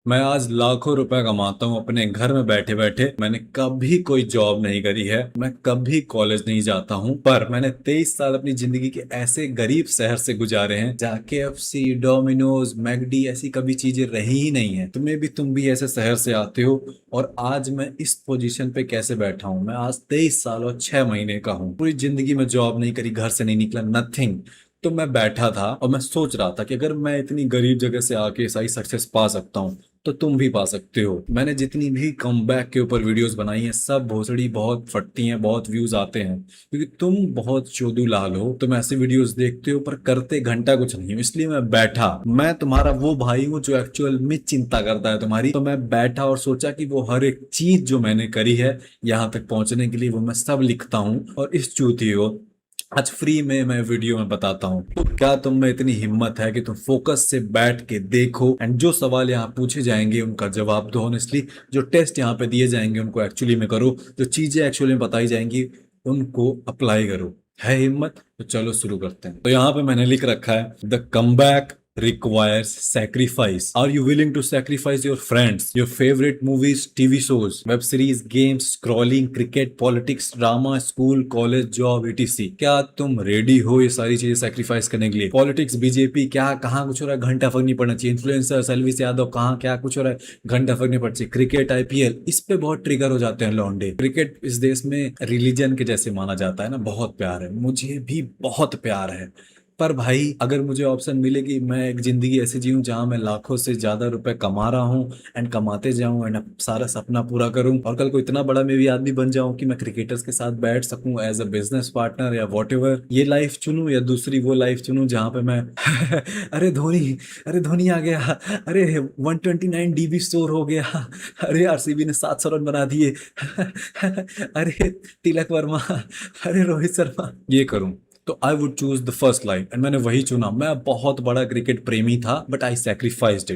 मैं आज लाखों रुपए कमाता हूँ अपने घर में बैठे बैठे। मैंने कभी कोई जॉब नहीं करी है, मैं कभी कॉलेज नहीं जाता हूँ, पर मैंने 23 साल अपनी जिंदगी के ऐसे गरीब शहर से गुजारे हैं जहाँ KFC, डोमिनोज, मैकडी ऐसी कभी चीजें रही ही नहीं है। तुम भी ऐसे शहर से आते हो, और आज मैं इस पोजीशन पे कैसे बैठा हूँ। मैं आज 23 साल और 6 महीने का हूँ, पूरी जिंदगी में जॉब नहीं करी, घर से नहीं निकला, नथिंग। तो मैं बैठा था और मैं सोच रहा था कि अगर मैं इतनी गरीब जगह से आके सही सक्सेस पा सकता हूँ तो तुम भी पा सकते हो। मैंने जितनी भी कमबैक के ऊपर वीडियोस बनाई हैं, सब भोसड़ी बहुत फटती हैं, बहुत व्यूज आते हैं, क्योंकि तुम बहुत चोदू लाल हो। तुम ऐसे वीडियोस देखते हो पर करते घंटा कुछ नहीं हो। इसलिए मैं बैठा, मैं तुम्हारा वो भाई हूँ जो एक्चुअल में चिंता करता है तुम्हारी। तो मैं बैठा और सोचा कि वो हर एक चीज जो मैंने करी है यहाँ तक पहुंचने के लिए, वो मैं सब लिखता हूँ और इस चूती हो आज फ्री में मैं वीडियो में बताता हूँ। तो क्या तुम में इतनी हिम्मत है कि तुम फोकस से बैठ के देखो, एंड जो सवाल यहाँ पूछे जाएंगे उनका जवाब दो ऑनेस्टली, जो टेस्ट यहाँ पे दिए जाएंगे उनको एक्चुअली में करो, जो चीजें एक्चुअली में बताई जाएंगी उनको अप्लाई करो। है हिम्मत? तो चलो शुरू करते हैं। तो यहाँ पे मैंने लिख रखा है, the comeback requires sacrifice. Are you willing to sacrifice your friends, your favorite movies, TV shows, web series, games, scrolling, cricket, politics, drama, school, college, job, etc? क्या तुम रेडी हो ये सारी चीजें सैक्रिफाइस करने के लिए? पॉलिटिक्स, बीजेपी, क्या कहाँ कुछ हो रहा है घंटा फर्क नहीं पड़ना चाहिए। इन्फ्लुएंसर सेल्विस यादव कहाँ क्या कुछ हो रहा है घंटा फर्क नहीं पड़ना चाहिए। क्रिकेट, IPL, इस पे बहुत ट्रिगर हो जाते हैं लौंडे। क्रिकेट इस देश में रिलीजन के जैसे माना जाता है ना, बहुत प्यार है, मुझे भी बहुत प्यार है। पर भाई अगर मुझे ऑप्शन मिले कि मैं एक जिंदगी ऐसी जीऊं जहां मैं लाखों से ज्यादा रुपए कमा रहा हूं एंड कमाते जाऊं एंड सारा सपना पूरा करूं, और कल को इतना बड़ा मैं भी आदमी बन जाऊं कि मैं क्रिकेटर्स के साथ बैठ सकूं एज अ बिजनेस पार्टनर या वॉट एवर, ये लाइफ चुनूं या दूसरी वो लाइफ चुनूं जहां पे मैं अरे धोनी, अरे धोनी आ गया, अरे 129 DB स्टोर हो गया, अरे RCB ने 700 रन बना दिए, अरे तिलक वर्मा, अरे रोहित शर्मा, ये करूं। तो I would choose the first life, and मैंने वही चुना। मैं बहुत बड़ा क्रिकेट प्रेमी था, but I sacrificed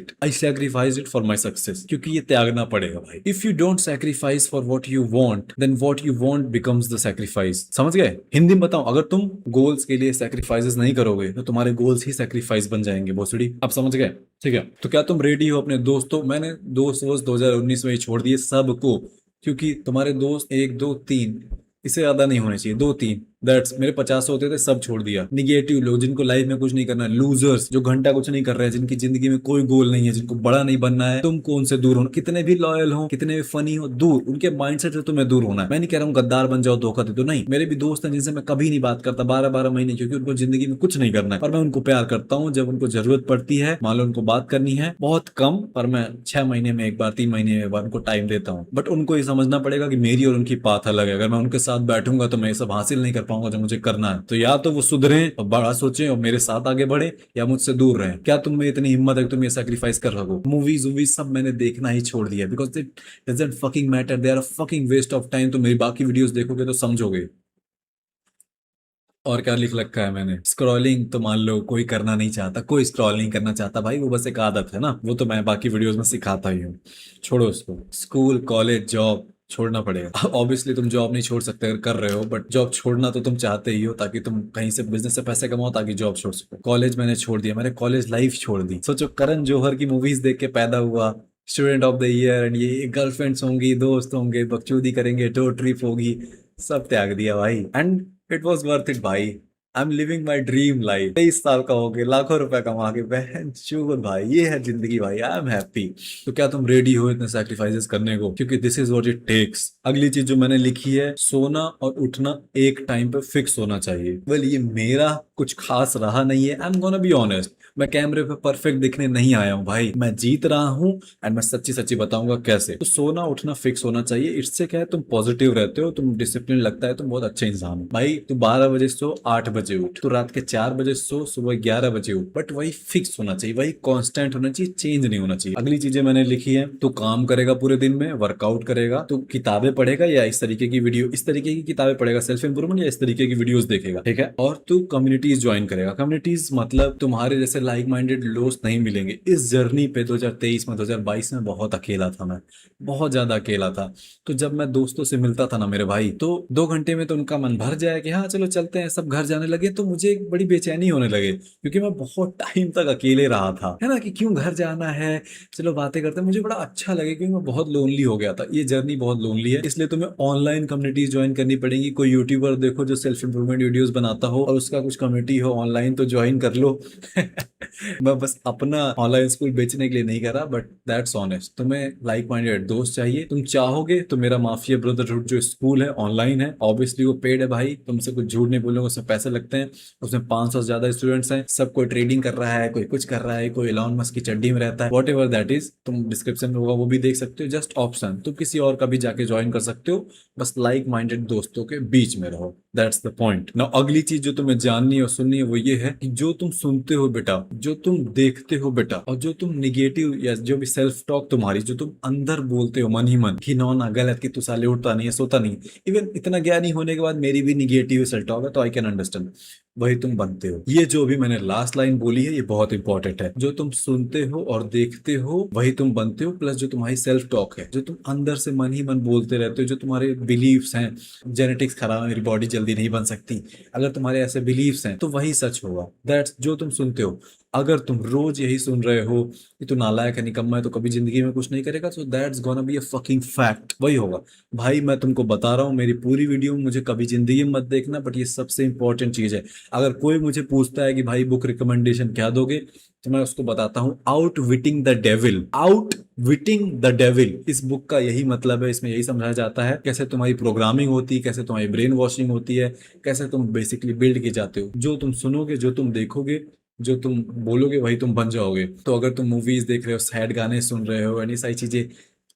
it for my success, क्योंकि ये त्यागना पड़ेगा भाई। If you don't sacrifice for what you want, then what you want becomes the sacrifice. समझ गए? हिंदी में बताऊं, अगर तुम गोल्स के लिए सेक्रीफाइसेस नहीं करोगे तो तुम्हारे गोल्स ही सेक्रीफाइस बन जाएंगे भोसड़ी। आप समझ गए? ठीक है, तो क्या तुम रेडी हो अपने दोस्तों? मैंने दोस्त वोस्त 2019 में ही छोड़ दिए सबको, क्योंकि तुम्हारे दोस्त एक दो तीन, इससे ज्यादा नहीं होने चाहिए, दो तीन, दैट्स। मेरे 50 होते थे, सब छोड़ दिया। निगेटिव लोग जिनको लाइफ में कुछ नहीं करना, लूजर्स जो घंटा कुछ नहीं कर रहे हैं, जिनकी जिंदगी में कोई गोल नहीं है, जिनको बड़ा नहीं बनना है, तुमको उनसे दूर होना। कितने भी लॉयल हो, कितने भी फनी हो, दूर, उनके माइंडसेट से तुम्हें दूर होना है। मैं नहीं कह रहा हूँ गद्दार बन जाओ, धोखा दे दो, नहीं। मेरे भी दोस्त हैं जिनसे मैं कभी नहीं बात करता 12-12 महीने, क्योंकि उनको जिंदगी में कुछ नहीं करना है, पर मैं उनको प्यार करता हूँ। जब उनको जरूरत पड़ती है, मान लो उनको बात करनी है, बहुत कम, पर मैं 6 महीने में एक बार, 3 महीने में एक बार उनको टाइम देता हूँ। बट उनको ये समझना पड़ेगा कि मेरी और उनकी पाथ अलग है। अगर मैं उनके साथ बैठूंगा तो मैं ये सब हासिल नहीं कर पाऊंगा जो मुझे करना है। तो या तो वो सुधरे और बड़ा सोचें और मेरे साथ आगे बढ़े, या मुझसे दूर रहे। क्या तुम में इतनी हिम्मत है कि तुम ये सैक्रिफाइस कर सको? मूवीज वूवीज सब मैंने देखना ही छोड़ दिया, because it doesn't fucking matter, they are a fucking waste of time. तुम मेरी बाकी वीडियोस देखोगे तो समझोगे। और क्या लिख रखा है मैंने? स्क्रॉलिंग तो मान लो कोई करना नहीं चाहता, कोई स्क्रॉल नहीं करना चाहता भाई, वो बस एक आदत है ना, वो तो मैं बाकी वीडियोस में सिखाता ही हूँ। छोड़ो उसको। स्कूल, कॉलेज, जॉब छोड़ना पड़ेगा। ऑब्वियसली तुम जॉब नहीं छोड़ सकते अगर कर रहे हो, बट जॉब छोड़ना तो तुम चाहते ही हो, ताकि तुम कहीं से बिजनेस से पैसे कमाओ, ताकि जॉब छोड़ सको। कॉलेज मैंने छोड़ दिया, मैंने कॉलेज लाइफ छोड़ दी। सोचो, करण जौहर की मूवीज देख के पैदा हुआ, student of the year, and ये गर्लफ्रेंड्स होंगी, दोस्त होंगे, बकचोदी करेंगे, टूर ट्रिप होगी, सब त्याग दिया भाई। And it was worth it भाई। I am living my dream life. 23 साल का हो गया, लाखों रुपए कमा के, बहन चूत भाई, ये है जिंदगी भाई। I am happy. तो क्या तुम रेडी हो इतने सैक्रिफाइसेस करने को? क्योंकि this is what it takes. अगली चीज जो मैंने लिखी है, सोना और उठना एक टाइम पे फिक्स होना चाहिए। वेल, ये मेरा कुछ खास रहा नहीं है, I am gonna be honest. मैं कैमरे पे परफेक्ट दिखने नहीं आया हूँ भाई, मैं जीत रहा हूँ, एंड मैं सच्ची सच्ची बताऊंगा कैसे। तो सोना उठना फिक्स होना चाहिए। इससे क्या है, तुम पॉजिटिव रहते हो, तुम डिसिप्लिन लगता है, तुम बहुत अच्छे इंसान हो भाई। तू 12 बजे सो, 8 बजे उठ, तू रात के 4 बजे सो, सुबह 11 बजे उठ, बट वही फिक्स होना चाहिए, वही कांस्टेंट होना चाहिए, चेंज नहीं होना चाहिए। अगली चीजें मैंने लिखी है, तू काम करेगा पूरे दिन में, वर्कआउट करेगा, तू किताबें पढ़ेगा या इस तरीके की वीडियो, इस तरीके की किताबें पढ़ेगा सेल्फ इंप्रूवमेंट, या इस तरीके की वीडियोस देखेगा, ठीक है। और तू कम्युनिटीज ज्वाइन करेगा। कम्युनिटीज मतलब तुम्हारे जैसे लाइक माइंडेड दोस्त नहीं मिलेंगे इस जर्नी पे। 2023 में 2022 में बहुत अकेला था मैं, बहुत ज्यादा अकेला था। तो जब मैं दोस्तों से मिलता था ना मेरे भाई, तो 2 घंटे में तो उनका मन भर जाए कि हाँ चलो चलते हैं, सब घर जाने लगे, तो मुझे एक बड़ी बेचैनी होने लगे, क्योंकि मैं बहुत टाइम तक अकेले रहा था, है ना, कि क्यों घर जाना है, चलो बातें करते हैं। मुझे बड़ा अच्छा लगे, क्योंकि मैं बहुत लोनली हो गया था। ये जर्नी बहुत लोनली है, इसलिए तुम्हें ऑनलाइन कम्युनिटीज ज्वाइन करनी पड़ेगी। कोई यूट्यूबर देखो जो सेल्फ इंप्रूवमेंट वीडियोस बनाता हो और उसका कुछ कम्युनिटी हो ऑनलाइन, तो ज्वाइन कर लो। मैं बस अपना ऑनलाइन स्कूल बेचने के लिए नहीं कर रहा, बट दैट्स ऑनेस्ट। तुम्हें लाइक माइंडेड दोस्त चाहिए, तुम चाहोगे तो मेरा माफिया ब्रदरहुड जो स्कूल है ऑनलाइन है, ऑब्वियसली वो पेड है भाई, तुमसे कुछ झूठ नहीं बोलूंगा, उसमें पैसे लगते हैं। उसमें 500 से ज्यादा स्टूडेंट्स हैं, सब कोई ट्रेडिंग कर रहा है, कोई कुछ कर रहा है, कोई एलॉन मस्क की चड्डी में रहता है, वॉट एवर दैट इज। तुम डिस्क्रिप्शन में होगा वो भी देख सकते हो, जस्ट ऑप्शन। तुम किसी और का भी जाके ज्वाइन कर सकते हो, बस लाइक माइंडेड दोस्तों के बीच में रहो, दैट्स द पॉइंट। नाउ अगली चीज जो तुम्हें जाननी और सुननी है वो ये है कि जो तुम सुनते हो बेटा, जो तुम देखते हो बेटा, और जो तुम निगेटिव या जो भी सेल्फ टॉक तुम्हारी जो तुम अंदर बोलते हो मन ही मन कि नौ ना गलत, कि तू साले उठता नहीं है, सोता नहीं है, इवन इतना ज्ञानी होने के बाद मेरी भी निगेटिव सेल्फ टॉक है, तो आई कैन अंडरस्टैंड। वही तुम बनते हो। ये जो भी मैंने लास्ट लाइन बोली है ये बहुत इंपॉर्टेंट है। जो तुम सुनते हो और देखते हो वही तुम बनते हो, प्लस जो तुम्हारी सेल्फ टॉक है, जो तुम अंदर से मन ही मन बोलते रहते हो, जो तुम्हारे बिलीव्स हैं, जेनेटिक्स खराब है, मेरी बॉडी जल्दी नहीं बन सकती, अगर तुम्हारे ऐसे बिलीव्स हैं तो वही सच होगा। दैट्स जो तुम सुनते हो। अगर तुम रोज यही सुन रहे हो कि तू नालायक है, निकम्मा है, तो कभी जिंदगी में कुछ नहीं करेगा, so that's gonna be a fucking fact, वही होगा। भाई मैं तुमको बता रहा हूँ, मेरी पूरी वीडियो में मुझे कभी जिंदगी में मत देखना, बट ये सबसे इंपॉर्टेंट चीज है। अगर कोई मुझे पूछता है कि भाई बुक रिकमेंडेशन क्या दोगे, तो मैं उसको बताता हूँ outwitting the devil. Outwitting the devil, इस बुक का यही मतलब है। इसमें यही समझाया जाता है कैसे तुम्हारी प्रोग्रामिंग होती है, कैसे तुम्हारी ब्रेन वॉशिंग होती है, कैसे तुम बेसिकली बिल्ड किए जाते हो। जो तुम सुनोगे, जो तुम देखोगे, जो तुम बोलोगे, वही तुम बन जाओगे। तो अगर तुम मूवीज देख रहे हो, सैड गाने सुन रहे हो, यानी सारी चीजें,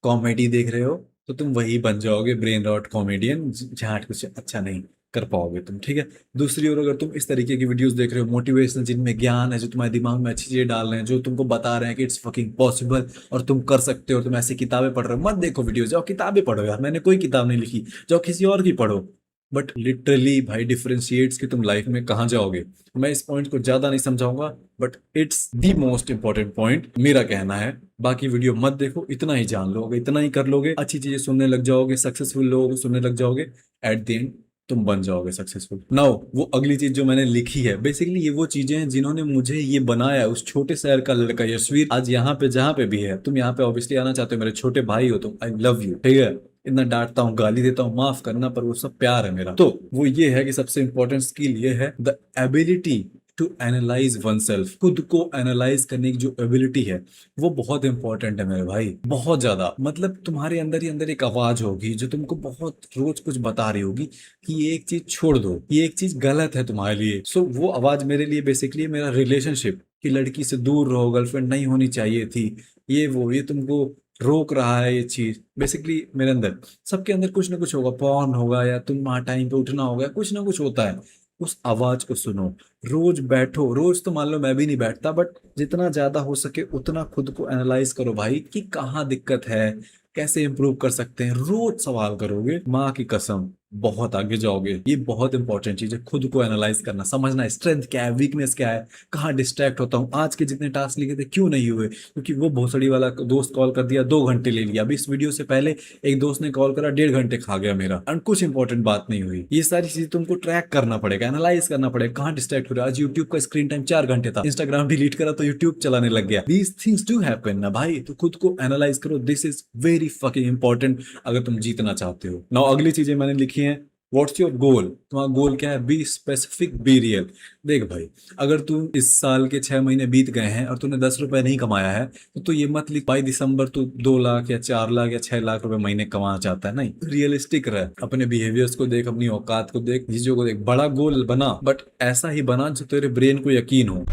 कॉमेडी देख रहे हो, तो तुम वही बन जाओगे, ब्रेन रॉट कॉमेडियन, जहाँ कुछ अच्छा नहीं कर पाओगे तुम, ठीक है। दूसरी ओर अगर तुम इस तरीके की वीडियोस देख रहे हो, मोटिवेशनल, जिनमें ज्ञान है, जो तुम्हारे दिमाग में अच्छी चीजें डाल रहे हैं, जो तुमको बता रहे हैं कि इट्स फकिंग पॉसिबल और तुम कर सकते हो, तुम ऐसी किताबें पढ़ रहे हो, मत देखो वीडियोस, जाओ किताबें पढ़ो यार। मैंने कोई किताब नहीं लिखी, जाओ किसी और की पढ़ो। बट लिटरली भाई डिफरेंशिएट्स कि तुम लाइफ में कहाँ जाओगे। मैं इस पॉइंट को ज्यादा नहीं समझाऊंगा, but it's the most important point, मेरा कहना है। बाकी वीडियो मत देखो, इतना ही जान लो, अगर इतना ही कर लोगे, अच्छी चीजें सुनने लग जाओगे, सक्सेसफुल लोगों को सुनने लग जाओगे, एट द एंड तुम बन जाओगे सक्सेसफुल। नाउ वो अगली चीज जो मैंने लिखी है, बेसिकली ये वो चीजें हैं जिन्होंने मुझे ये बनाया, उस छोटे शहर का लड़का यशवीर आज यहाँ पे जहाँ पे भी है। तुम यहाँ पे ऑब्वियसली आना चाहते हो, मेरे छोटे भाई हो तुम, आई लव यू, ठीक है। इतना डांटता हूँ, गाली देता हूँ, माफ करना, पर वो सब प्यार है मेरा। तो वो ये है कि सबसे इंपॉर्टेंट स्किल ये है, the ability to analyse oneself. खुद को एनालाइज करने की जो एबिलिटी है वो बहुत इंपॉर्टेंट है मेरे भाई, बहुत ज्यादा। मतलब तुम्हारे अंदर ही अंदर एक आवाज होगी जो तुमको बहुत रोज कुछ बता रही होगी कि ये एक चीज छोड़ दो, ये एक चीज गलत है तुम्हारे लिए। सो वो आवाज मेरे लिए बेसिकली मेरा रिलेशनशिप, कि लड़की से दूर रहो, गर्लफ्रेंड नहीं होनी चाहिए थी, ये तुमको रोक रहा है, ये चीज बेसिकली मेरे अंदर। सबके अंदर कुछ ना कुछ होगा, पॉर्न होगा, या तुम वहां टाइम पे उठना होगा, कुछ ना कुछ होता है। उस आवाज को सुनो, रोज बैठो, रोज तो मान लो मैं भी नहीं बैठता, बट जितना ज्यादा हो सके उतना खुद को एनालाइज करो भाई, कि कहाँ दिक्कत है, कैसे इंप्रूव कर सकते हैं। रोज सवाल करोगे, माँ की कसम बहुत आगे जाओगे। ये बहुत इंपॉर्टेंट चीज है, खुद को एनालाइज करना, समझना स्ट्रेंथ क्या है, वीकनेस क्या है, कहाँ डिस्ट्रैक्ट होता हूँ। आज के जितने टास्क लिखे थे क्यों नहीं हुए, क्योंकि वो भोसड़ी वाला दोस्त कॉल कर दिया, 2 घंटे ले लिया। अभी इस वीडियो से पहले एक दोस्त ने कॉल करा, 1.5 घंटे खा गया मेरा, और कुछ इंपॉर्टेंट बात नहीं हुई। ये सारी चीजें तुमको ट्रैक करना पड़ेगा, एनालाइज करना पड़ेगा, कहाँ डिस्ट्रैक्ट हो रहा है। आज यूट्यूब का स्क्रीन टाइम 4 घंटे था, इंस्टाग्राम डिलीट करा तो यूट्यूब चलाने लग गया। दीज थिंग्स डू हैपन ना भाई, तो खुद को एनालाइज करो, this is very fucking important अगर तुम जीतना चाहते हो। नाउ अगली चीजें मैंने लिखी है, व्हाट्स योर गोल, तुम्हारा गोल क्या है, बी स्पेसिफिक, बी रियल। देख भाई, अगर तू इस साल के 6 महीने बीत गए हैं और तूने 10 रुपए नहीं कमाया है, तो ये मत लिख भाई दिसंबर तू 2 लाख या 4 लाख या 6 लाख रुपए महीने कमाना चाहता है। नहीं, रियलिस्टिक रह, अपने बिहेवियर्स को देख, अपनी औकात को देख, चीजों को देख। बड़ा गोल बना, बट ऐसा ही बना जो तेरे ब्रेन को यकीन हो,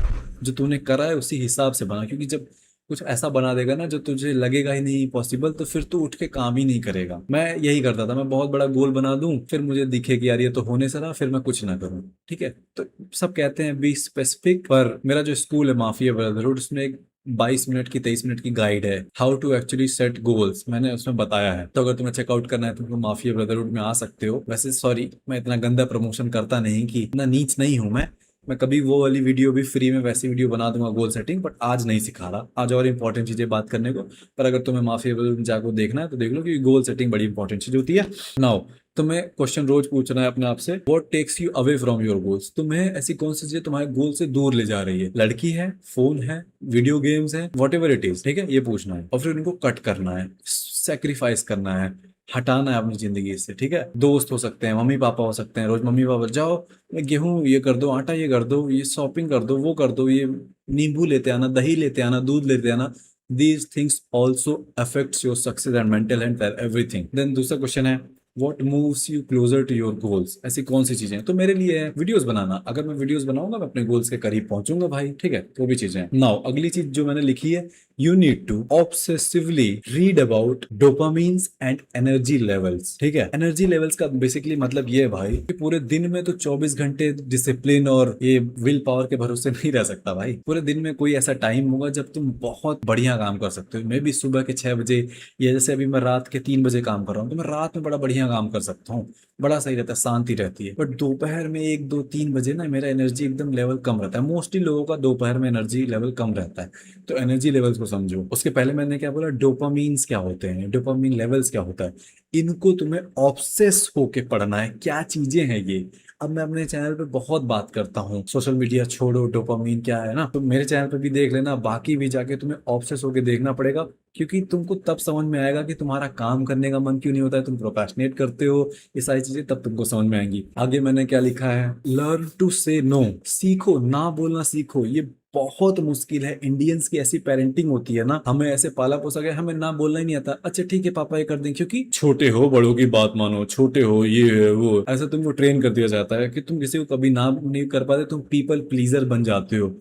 जो तूने करा है उसी हिसाब से बना। क्योंकि जब कुछ ऐसा बना देगा ना जो तुझे लगेगा ही नहीं पॉसिबल, तो फिर तू उठ के काम ही नहीं करेगा। मैं यही करता था, मैं बहुत बड़ा गोल बना दूं, फिर मुझे दिखे कि यार ये तो होने से रहा, फिर मैं कुछ ना करूं, ठीक है। तो सब कहते हैं बी स्पेसिफिक, पर मेरा जो स्कूल है माफिया ब्रदरहुड, उसमें एक 22 मिनट की 23 मिनट की गाइड है, how to actually set goals, मैंने उसमें बताया है। तो अगर तुम्हें चेकआउट करना है तो तुम माफिया ब्रदरहुड में आ सकते हो। वैसे सॉरी, मैं इतना गंदा प्रमोशन करता नहीं, कि इतना नीच नहीं हूं मैं, मैं कभी वो वाली वीडियो भी फ्री में वैसी वीडियो बना दूंगा गोल सेटिंग, बट आज नहीं सिखा रहा, आज और इंपॉर्टेंट चीजें बात करने को। पर अगर तुम्हें माफिया जाको देखना है तो देख लो, कि गोल सेटिंग बड़ी इंपॉर्टेंट चीज होती है। नाउ तुम्हें क्वेश्चन रोज पूछना है अपने आप से, what takes you away from your goals? तुम्हें ऐसी कौन सी चीज तुम्हारे गोल से दूर ले जा रही है? लड़की है, फोन है, वीडियो गेम्स है, वॉट एवर इट इज, ठीक है, ये पूछना है और फिर उनको कट करना है, सेक्रीफाइस करना है, हटाना है अपनी जिंदगी से, ठीक है। दोस्त हो सकते हैं, मम्मी पापा हो सकते हैं, रोज मम्मी पापा जाओ गेहूं ये कर दो, आटा ये कर दो, ये शॉपिंग कर दो, वो कर दो, ये नींबू लेते आना, दही लेते आना, दूध लेते आना। These things also affects your success and mental health and everything. Then दूसरा क्वेश्चन है, What moves you closer to your goals? ऐसी कौन सी चीजें हैं? तो मेरे लिए है वीडियोस बनाना। अगर मैं वीडियोस बनाऊंगा मैं अपने गोल्स के करीब पहुंचूंगा भाई, ठीक है। तो भी चीजें हैं। नाउ अगली चीज जो मैंने लिखी है, you need to obsessively read about dopamines and energy levels, ठीक है। एनर्जी लेवल्स का बेसिकली मतलब ये है भाई कि पूरे दिन में तो 24 घंटे डिसिप्लिन और ये विल पावर के भरोसे नहीं रह सकता भाई। पूरे दिन में कोई ऐसा टाइम होगा जब तुम बहुत बढ़िया काम कर सकते हो। मैं भी सुबह के 6 बजे, या जैसे अभी मैं रात के 3 बजे काम कर रहा हूँ, तो मैं रात में बड़ा बढ़िया काम कर सकता हूँ, बड़ा सही रहता है, शांति रहती है। बट दोपहर में 1 2 3 बजे ना मेरा एनर्जी एकदम लेवल कम रहता है। मोस्टली लोगों का दोपहर में एनर्जी लेवल कम रहता है। तो एनर्जी लेवल्स को समझो। उसके पहले मैंने क्या बोला, डोपामीन्स क्या होते हैं, डोपामीन लेवल्स क्या होता है, इनको तुम्हें ऑब्सेस होके पढ़ना है, क्या चीजें हैं ये। अब मैं अपने चैनल पे बहुत बात करता हूँ, सोशल मीडिया छोड़ो, डोपामीन क्या है ना, तो मेरे चैनल पे भी देख लेना, बाकी भी जाके तुम्हें ऑब्सेस होके देखना पड़ेगा। क्योंकि तुमको तब समझ में आएगा कि तुम्हारा काम करने का मन क्यों नहीं होता है, तुम प्रोक्रास्टिनेट करते हो, ये सारी चीजें तब तुमको समझ में आएंगी। आगे मैंने क्या लिखा है, लर्न टू से नो, सीखो ना बोलना सीखो। ये बहुत मुश्किल है। इंडियंस की ऐसी पेरेंटिंग होती है ना, हमें ऐसे पाला पोसा गया, हमें ना बोलना ही नहीं आता। अच्छा ठीक है पापा ये कर दें, क्योंकि छोटे हो, बड़ों की बात मानो, छोटे हो, ये है वो, ऐसा तुमको ट्रेन कर दिया जाता है कि तुम किसी को कभी ना नहीं कर पाते, तुम पीपल प्लीजर बन जाते हो।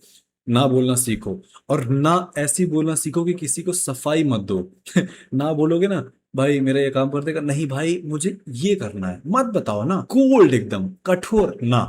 ना बोलना सीखो, और ना ऐसी बोलना सीखो कि किसी को सफाई मत दो। ना बोलोगे ना, भाई मेरा ये काम कर देगा, नहीं भाई मुझे ये करना है, मत बताओ ना, कोल्ड एकदम कठोर ना।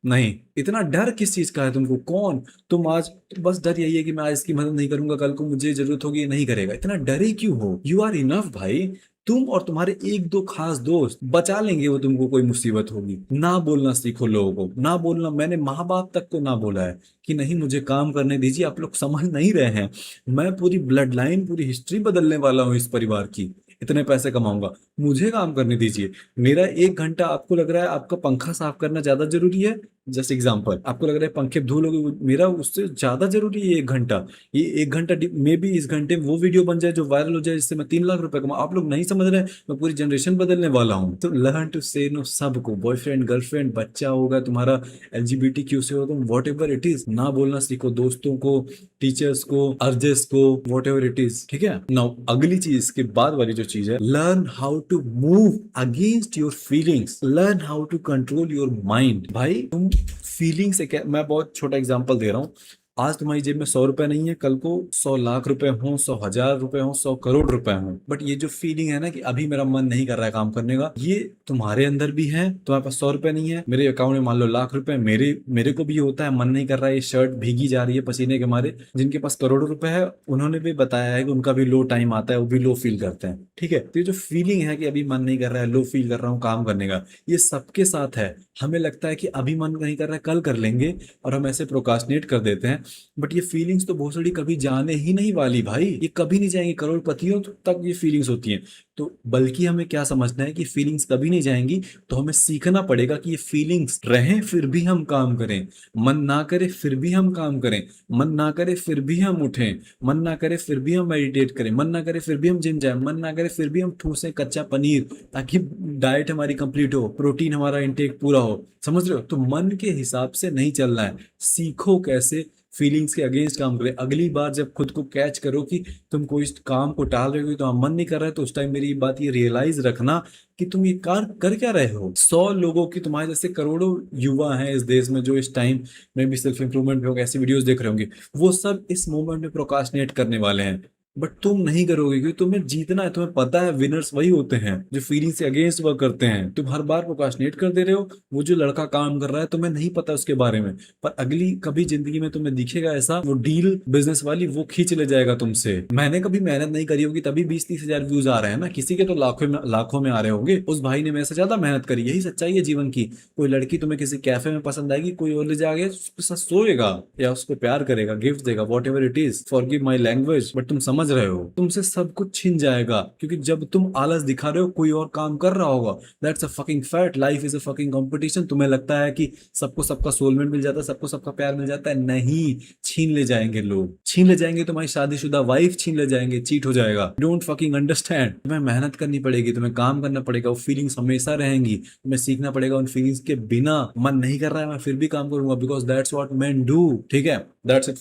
नहीं, इतना डर किस चीज का है तुमको? कौन तुम आज, बस डर यही है कि मैं आज इसकी मदद नहीं करूंगा, कल को मुझे जरूरत होगी, ये नहीं करेगा। इतना डरे क्यों हो? यू आर इनफ भाई। तुम और तुम्हारे 1 2 खास दोस्त बचा लेंगे वो तुमको, कोई मुसीबत होगी। ना बोलना सीखो लोगों को, ना बोलना। मैंने माँ बाप तक को ना बोला है कि नहीं मुझे काम करने दीजिए, आप लोग समझ नहीं रहे हैं, मैं पूरी ब्लड लाइन, पूरी हिस्ट्री बदलने वाला हूँ इस परिवार की, इतने पैसे कमाऊंगा, मुझे काम करने दीजिए। मेरा 1 घंटा, आपको लग रहा है आपका पंखा साफ करना ज्यादा जरूरी है, जस्ट एग्जाम्पल, आपको लग रहा है पंखे धो लोगे, मेरा उससे ज्यादा जरूरी है 1 घंटा। ये 1 घंटा मे बी इस घंटे में वो वीडियो बन जाए जो वायरल हो जाए, जिससे मैं 3 लाख रुपए कमाऊं। आप लोग नहीं समझ रहे हैं, मैं पूरी जनरेशन बदलने वाला हूँ। तो लर्न टू से नो सबको, बॉयफ्रेंड, गर्लफ्रेंड, बच्चा होगा तुम्हारा, एलजीबीटी से हो तुम, वॉट एवर इट इज, ना बोलना सीखो दोस्तों को, टीचर्स को, अर्जेस को, वॉट एवर इट इज, ठीक है। नाउ अगली चीज, इसके बाद वाली जो चीज है, learn how to move against your feelings, learn how to control your mind. भाई तुम फीलिंग से क्या, मैं बहुत छोटा एग्जांपल दे रहा हूँ। आज तुम्हारी जेब में 100 रुपए नहीं है, कल को 100 लाख रुपए हो, 100 हजार रुपए हो, 100 करोड़ रुपए हो, बट ये जो फीलिंग है ना कि अभी मेरा मन नहीं कर रहा है काम करने का, ये तुम्हारे अंदर भी है। तुम्हारे पास 100 रुपए नहीं है, मेरे अकाउंट में मान लो लाख रुपए, मेरे मेरे को भी ये होता है, मन नहीं कर रहा है, ये शर्ट भीगी जा रही है पसीने के मारे। जिनके पास करोड़ों रुपए है उन्होंने भी बताया है कि उनका भी लो टाइम आता है, वो भी लो फील करते हैं, ठीक है। तो ये जो फीलिंग है कि अभी मन नहीं कर रहा है, लो फील कर रहा हूँ काम करने का, ये सबके साथ है। हमें लगता है कि अभी मन नहीं कर रहा है, कल कर लेंगे, और हम ऐसे प्रोकास्टिनेट कर देते हैं। बट ये फीलिंग्स तो बहुत सारी कभी जाने ही नहीं वाली भाई, ये कभी नहीं जाएंगी। करोड़पतियों तक ये फीलिंग्स होती हैं। तो बल्कि हमें क्या समझना है कि फीलिंग्स कभी नहीं जाएंगी, तो हमें सीखना पड़ेगा कि ये फीलिंग्स रहें फिर भी हम काम करें, मन ना करे फिर भी हम काम करें, मन ना करे फिर भी हम उठें, मन ना करे फिर भी हम मेडिटेट करें, मन ना करे फिर भी हम जिम जाएं, मन ना करे फिर भी हम ठूसें कच्चा पनीर, ताकि डाइट हमारी कंप्लीट हो, प्रोटीन हमारा इंटेक पूरा हो। समझ रहे हो? तो मन के हिसाब से नहीं चलना है। सीखो कैसे फीलिंग्स के अगेंस्ट काम करें। अगली बार जब खुद को कैच करो कि तुम कोई इस काम को टाल रहे हो, तो मन नहीं कर रहा है, तो उस टाइम मेरी बात ये रियलाइज रखना कि तुम ये कार कर क्या रहे हो। 100 लोगों की, तुम्हारे जैसे करोड़ों युवा हैं इस देश में जो इस टाइम में भी सेल्फ इंप्रूवमेंट पे ऐसी वीडियोस देख रहे होंगे, वो सब इस मोमेंट में प्रोकास्टिनेट करने वाले हैं। बट तुम नहीं करोगे क्योंकि तुम्हें जीतना है। तुम्हें पता है विनर्स वही होते हैं जो फीलिंग से अगेंस्ट वर्क करते हैं। तुम हर बार प्रोक्रास्टिनेट कर दे रहे हो। वो जो लड़का काम कर रहा है तुम्हें नहीं पता उसके बारे में, पर अगली कभी जिंदगी में तुम्हें दिखेगा ऐसा, वो डील बिजनेस वाली वो खींच ले जाएगा तुमसे। मैंने कभी मेहनत नहीं करी होगी तभी 20-30 हजार व्यूज आ रहे हैं ना, किसी के तो लाखों में आ रहे होंगे। उस भाई ने मेरे से ज्यादा मेहनत करी। यही सच्चाई है जीवन की। कोई लड़की तुम्हें किसी कैफे में पसंद आएगी, कोई और ले जाके उसके साथ सोएगा या उसको प्यार करेगा, गिफ्ट देगा, what ever it is, forgive my language, but तुम समझ रहे हो तुमसे सब कुछ छिन जाएगा। क्योंकि जब तुम आलस दिखा रहे हो कोई और काम कर रहा होगा। That's a fucking fact. Life is a fucking competition. तुम्हें लगता है कि सबको सबका सोलमेट मिल जाता है, सबको सबका प्यार मिल जाता है। नहीं, छीन ले जाएंगे लोग, छीन ले जाएंगे तुम्हारी शादीशुदा वाइफ, छीन ले जाएंगे, चीट हो जाएगा। Don't fucking understand. तुम्हें मेहनत करनी पड़ेगी, तुम्हें काम करना पड़ेगा, वो फीलिंग्स हमेशा रहेंगी। तुम्हें सीखना पड़ेगा उन फीलिंग्स के बिना। मन नहीं कर रहा है मैं फिर भी काम करूंगा, because that's what main do. ठीक है, दैट्स इट।